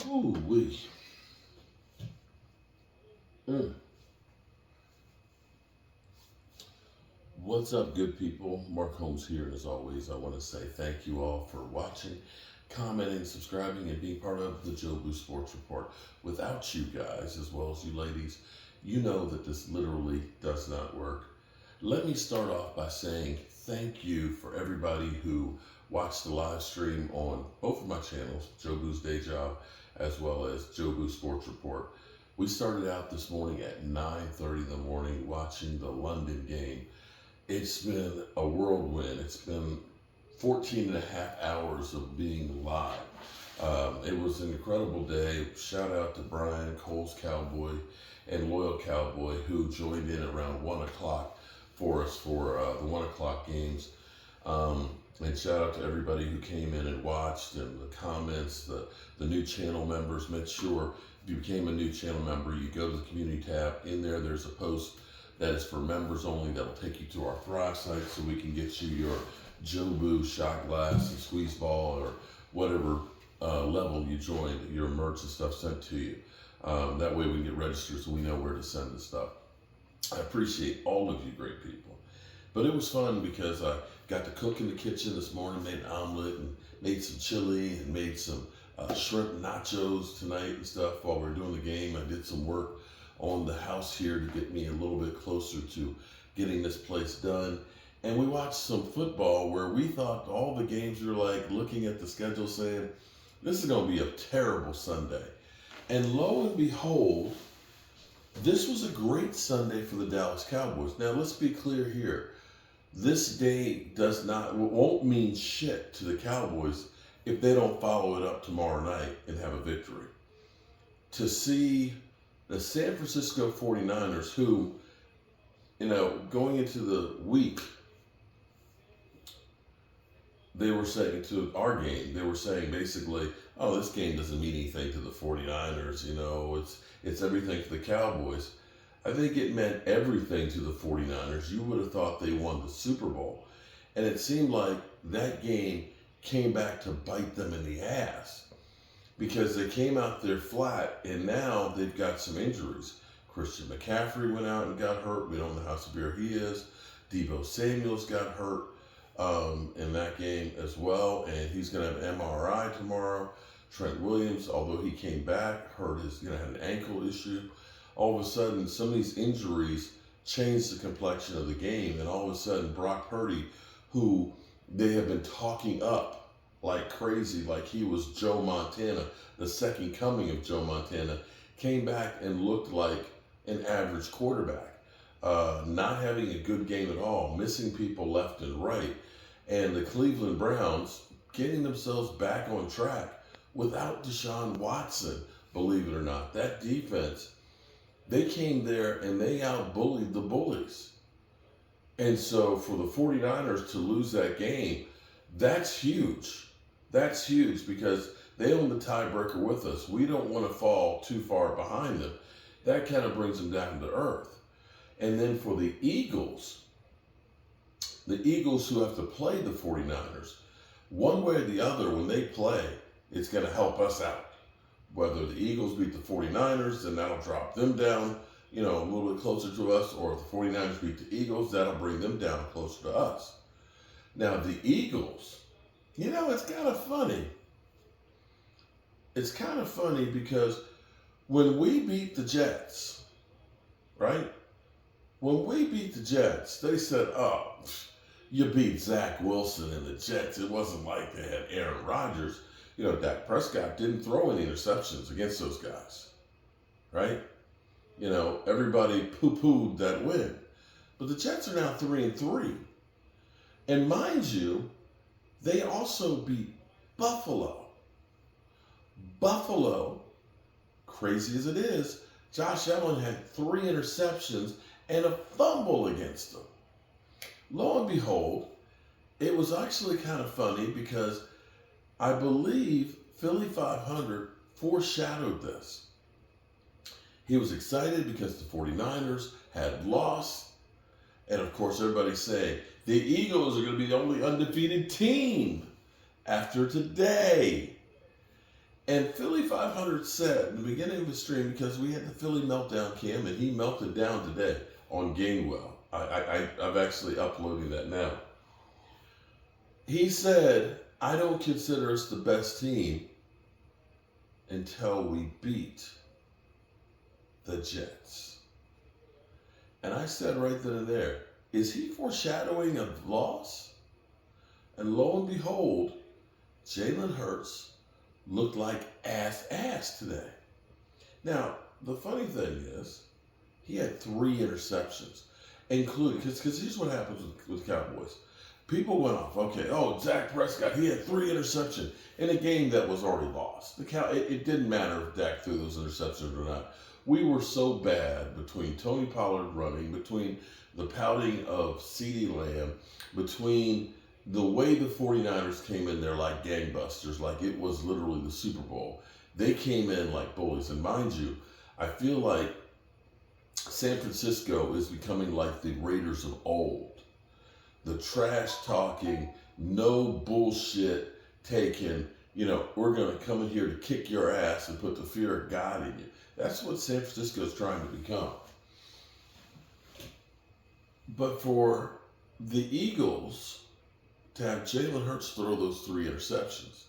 Ooh, wee. Mm. What's up, good people? Mark Holmes here, and as always, I want to say thank you all for watching, commenting, subscribing, and being part of the Joe Boo Sports Report. Without you guys, as well as you ladies, you know that this literally does not work. Let me start off by saying thank you for everybody who watched the live stream on both of my channels, Joe Boo's Day Job, as well as Joe Boo Sports Report. We started out this morning at 9:30 in the morning watching the London game. It's been a whirlwind. It's been 14 and a half hours of being live. It was an incredible day. Shout out to Brian, Cole's Cowboy, and Loyal Cowboy, who joined in around 1 o'clock for us for the 1 o'clock games. And shout out to everybody who came in and watched, and the comments, the new channel members. Make sure if you became a new channel member, you go to the community tab. In there, there's a post that is for members only that'll take you to our Thrive site so we can get you your Joe Boo shot glass and squeeze ball or whatever level you joined, your merch and stuff sent to you. That way we can get registered so we know where to send the stuff. I appreciate all of you great people. But it was fun because I got to cook in the kitchen this morning, made an omelet and made some chili and made some shrimp nachos tonight and stuff while we were doing the game. I did some work on the house here to get me a little bit closer to getting this place done. And we watched some football where we thought all the games were like looking at the schedule saying, this is going to be a terrible Sunday. And lo and behold, this was a great Sunday for the Dallas Cowboys. Now, let's be clear here. This day won't mean shit to the Cowboys if they don't follow it up tomorrow night and have a victory. To see the San Francisco 49ers, who, going into the week, they were saying to our game, they were saying basically, oh, this game doesn't mean anything to the 49ers, it's everything to the Cowboys. I think it meant everything to the 49ers. You would have thought they won the Super Bowl. And it seemed like that game came back to bite them in the ass because they came out there flat, and now they've got some injuries. Christian McCaffrey went out and got hurt. We don't know how severe he is. Deebo Samuels got hurt in that game as well, and he's going to have an MRI tomorrow. Trent Williams, although he came back, had an ankle issue. All of a sudden, some of these injuries changed the complexion of the game, and all of a sudden, Brock Purdy, who they have been talking up like crazy, like he was Joe Montana, the second coming of Joe Montana, came back and looked like an average quarterback, not having a good game at all, missing people left and right, and the Cleveland Browns getting themselves back on track without Deshaun Watson, believe it or not. That defense, they came there and they out-bullied the bullies. And so for the 49ers to lose that game, that's huge. That's huge because they own the tiebreaker with us. We don't want to fall too far behind them. That kind of brings them down to earth. And then for the Eagles who have to play the 49ers, one way or the other, when they play, it's going to help us out. Whether the Eagles beat the 49ers, then that'll drop them down, a little bit closer to us, or if the 49ers beat the Eagles, that'll bring them down closer to us. Now, the Eagles, it's kind of funny. It's kind of funny because when we beat the Jets, right? When we beat the Jets, they said, oh, you beat Zach Wilson and the Jets. It wasn't like they had Aaron Rodgers. Dak Prescott didn't throw any interceptions against those guys, right? Everybody poo-pooed that win. But the Jets are now 3-3. And mind you, they also beat Buffalo. Buffalo, crazy as it is, Josh Allen had 3 interceptions and a fumble against them. Lo and behold, it was actually kind of funny because I believe Philly 500 foreshadowed this. He was excited because the 49ers had lost. And of course, everybody's saying, the Eagles are going to be the only undefeated team after today. And Philly 500 said in the beginning of the stream, because we had the Philly meltdown cam, and he melted down today on Gainwell. I've actually uploading that now. He said, I don't consider us the best team until we beat the Jets. And I said right then and there, is he foreshadowing a loss? And lo and behold, Jalen Hurts looked like ass today. Now, the funny thing is, he had 3 interceptions, including, because here's what happens with Cowboys. People went off, okay, Dak Prescott, he had 3 interceptions in a game that was already lost. It didn't matter if Dak threw those interceptions or not. We were so bad between Tony Pollard running, between the pouting of CeeDee Lamb, between the way the 49ers came in there like gangbusters, like it was literally the Super Bowl. They came in like bullies. And mind you, I feel like San Francisco is becoming like the Raiders of old. The trash talking, no bullshit taking, we're going to come in here to kick your ass and put the fear of God in you. That's what San Francisco is trying to become. But for the Eagles to have Jalen Hurts throw those 3 interceptions,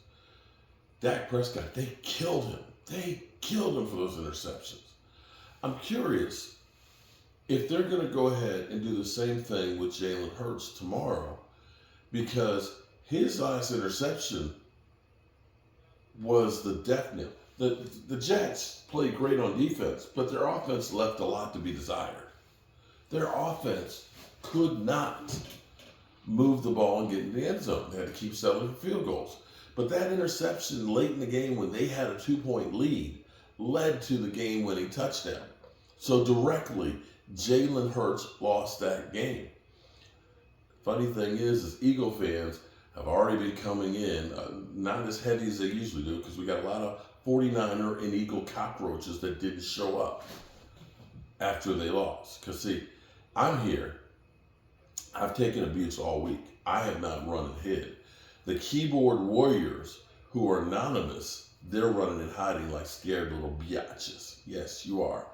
Dak Prescott, they killed him. They killed him for those interceptions. I'm curious if they're going to go ahead and do the same thing with Jalen Hurts tomorrow, because his last interception was the death knell. The Jets played great on defense, but their offense left a lot to be desired. Their offense could not move the ball and get in the end zone. They had to keep settling for field goals. But that interception late in the game when they had a 2-point lead led to the game-winning touchdown. So directly, Jalen Hurts lost that game. Funny thing is Eagle fans have already been coming in, not as heavy as they usually do, because we got a lot of 49er and Eagle cockroaches that didn't show up after they lost. Because see, I'm here. I've taken abuse all week. I have not run and hid. The keyboard warriors who are anonymous, they're running and hiding like scared little biatches. Yes, you are.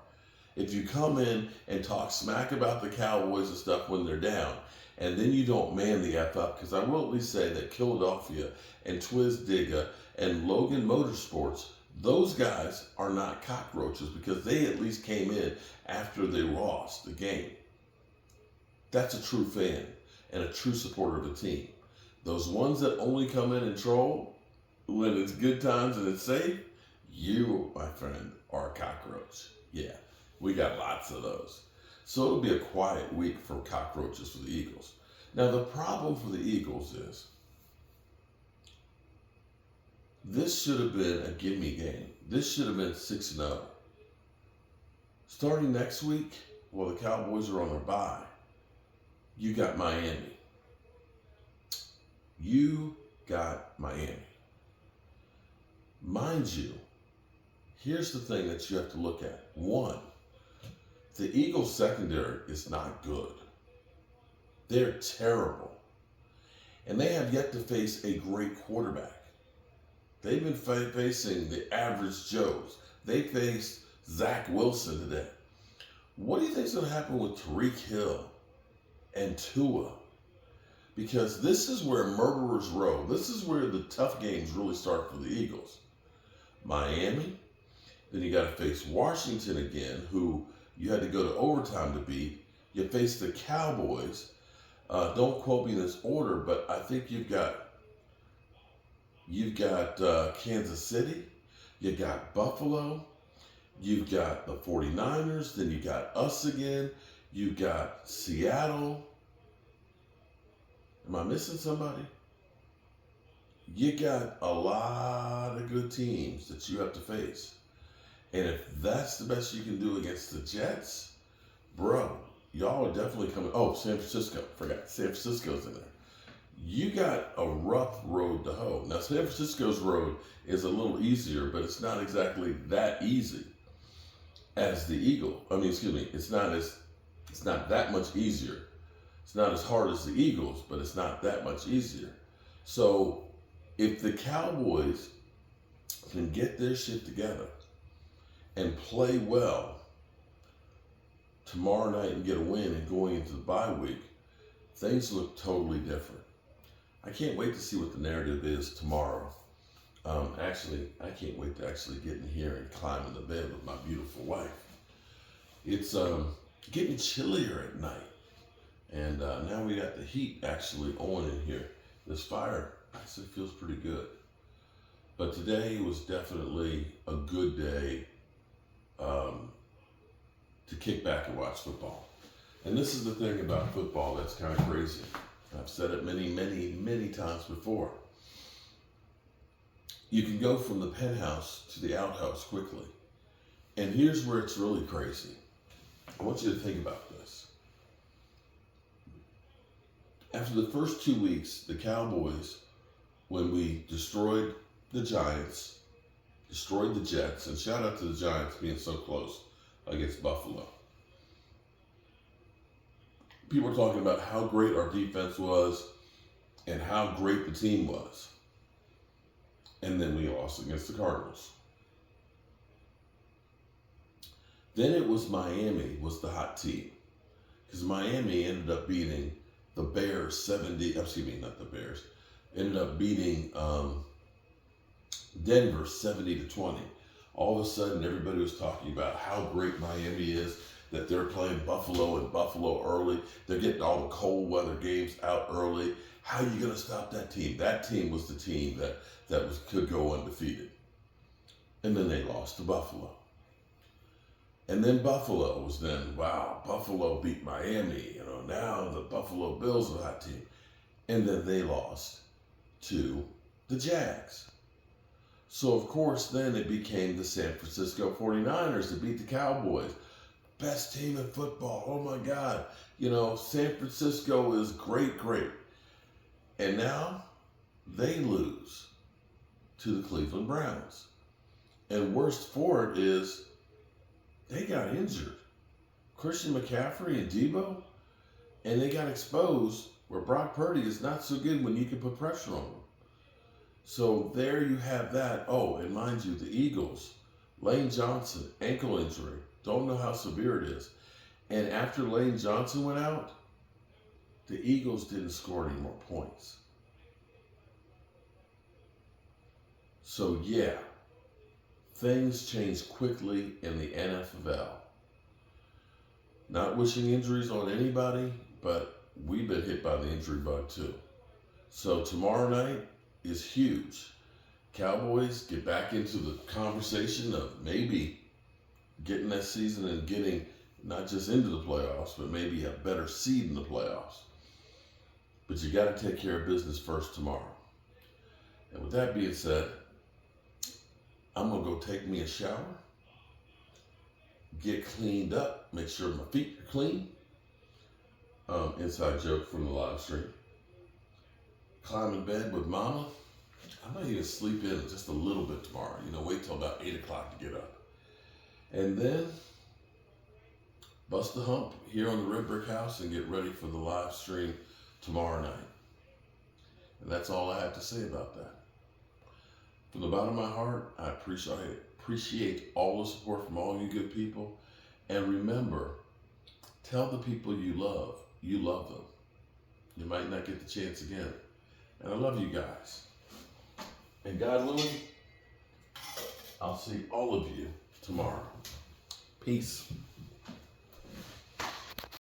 If you come in and talk smack about the Cowboys and stuff when they're down, and then you don't man the F up, because I will at least say that Philadelphia and Twiz Digga and Logan Motorsports, those guys are not cockroaches, because they at least came in after they lost the game. That's a true fan and a true supporter of the team. Those ones that only come in and troll when it's good times and it's safe, you, my friend, are a cockroach. Yeah, we got lots of those. So it'll be a quiet week for cockroaches for the Eagles. Now, the problem for the Eagles is this should have been a gimme game. This should have been 6-0. Starting next week, while the Cowboys are on their bye, you got Miami. You got Miami. Mind you, here's the thing that you have to look at. One, the Eagles secondary is not good. They're terrible. And they have yet to face a great quarterback. They've been facing the average Joes. They faced Zach Wilson today. What do you think is going to happen with Tyreek Hill and Tua? Because this is where murderers row. This is where the tough games really start for the Eagles. Miami. Then you got to face Washington again, who you had to go to overtime to beat. You face the Cowboys. Don't quote me in this order, but I think you've got Kansas City. You got Buffalo. You've got the 49ers. Then you got us again. You got Seattle. Am I missing somebody? You got a lot of good teams that you have to face. And if that's the best you can do against the Jets, bro, y'all are definitely coming. Oh, San Francisco. Forgot. San Francisco's in there. You got a rough road to hoe. Now, San Francisco's road is a little easier, but it's not exactly that easy as the Eagle. It's not that much easier. It's not as hard as the Eagles, but it's not that much easier. So if the Cowboys can get their shit together and play well tomorrow night and get a win and going into the bye week, things look totally different. I can't wait to see what the narrative is tomorrow. Actually, I can't wait to actually get in here and climb in the bed with my beautiful wife. It's getting chillier at night. And now we got the heat actually on in here. This fire actually feels pretty good. But today was definitely a good day to kick back and watch football. And this is the thing about football that's kind of crazy. I've said it many, many, many times before. You can go from the penthouse to the outhouse quickly. And here's where it's really crazy. I want you to think about this. After the first 2 weeks, the Cowboys, when we destroyed the Giants, destroyed the Jets, and shout out to the Giants being so close against Buffalo. People were talking about how great our defense was and how great the team was. And then we lost against the Cardinals. Then it was Miami was the hot team. Because Miami ended up beating the Bears not the Bears. Ended up beating Denver 70-20. All of a sudden, everybody was talking about how great Miami is, that they're playing Buffalo and Buffalo early. They're getting all the cold weather games out early. How are you going to stop that team? That team was the team that could go undefeated. And then they lost to Buffalo. And then Buffalo was Buffalo beat Miami. Now the Buffalo Bills are the hot team. And then they lost to the Jags. So, of course, then it became the San Francisco 49ers that beat the Cowboys. Best team in football. Oh, my God. San Francisco is great, great. And now they lose to the Cleveland Browns. And worst for it is they got injured. Christian McCaffrey and Debo, and they got exposed where Brock Purdy is not so good when you can put pressure on him. So there you have that. Oh, and mind you, the Eagles, Lane Johnson, ankle injury. Don't know how severe it is. And after Lane Johnson went out, the Eagles didn't score any more points. So yeah, things change quickly in the NFL. Not wishing injuries on anybody, but we've been hit by the injury bug too. So tomorrow night is huge. Cowboys get back into the conversation of maybe getting that season and getting not just into the playoffs, but maybe a better seed in the playoffs. But you got to take care of business first tomorrow. And with that being said, I'm going to go take me a shower, get cleaned up, make sure my feet are clean. Inside joke from the live stream. Climb in bed with mama. I might even sleep in just a little bit tomorrow. Wait till about 8 o'clock to get up. And then bust the hump here on the Red Brick House and get ready for the live stream tomorrow night. And that's all I have to say about that. From the bottom of my heart, I appreciate all the support from all you good people. And remember, tell the people you love them. You might not get the chance again. And I love you guys. And God willing, I'll see all of you tomorrow. Peace.